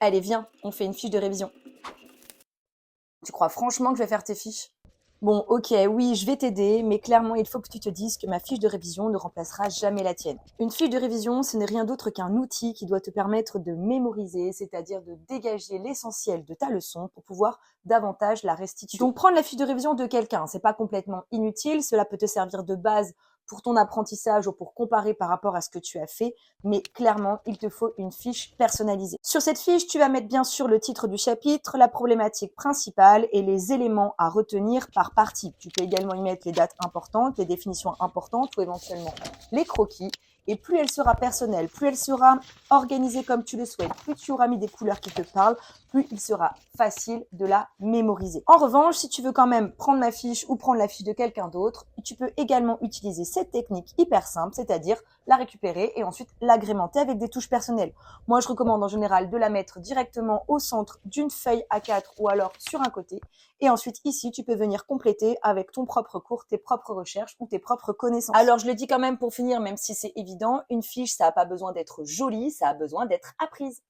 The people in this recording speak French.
Allez, viens, on fait une fiche de révision. Tu crois franchement que je vais faire tes fiches? Bon, ok, oui, je vais t'aider, mais clairement, il faut que tu te dises que ma fiche de révision ne remplacera jamais la tienne. Une fiche de révision, ce n'est rien d'autre qu'un outil qui doit te permettre de mémoriser, c'est-à-dire de dégager l'essentiel de ta leçon pour pouvoir davantage la restituer. Donc, prendre la fiche de révision de quelqu'un, c'est pas complètement inutile, cela peut te servir de base pour ton apprentissage ou pour comparer par rapport à ce que tu as fait, mais clairement, il te faut une fiche personnalisée. Sur cette fiche, tu vas mettre bien sûr le titre du chapitre, la problématique principale et les éléments à retenir par partie. Tu peux également y mettre les dates importantes, les définitions importantes ou éventuellement les croquis. Et plus elle sera personnelle, plus elle sera organisée comme tu le souhaites, plus tu auras mis des couleurs qui te parlent, plus il sera facile de la mémoriser. En revanche, si tu veux quand même prendre ma fiche ou prendre la fiche de quelqu'un d'autre, tu peux également utiliser cette technique hyper simple, c'est-à-dire la récupérer et ensuite l'agrémenter avec des touches personnelles. Moi, je recommande en général de la mettre directement au centre d'une feuille A4 ou alors sur un côté. Et ensuite, ici, tu peux venir compléter avec ton propre cours, tes propres recherches ou tes propres connaissances. Alors, je le dis quand même pour finir, même si c'est évident, une fiche, ça n'a pas besoin d'être jolie, ça a besoin d'être apprise.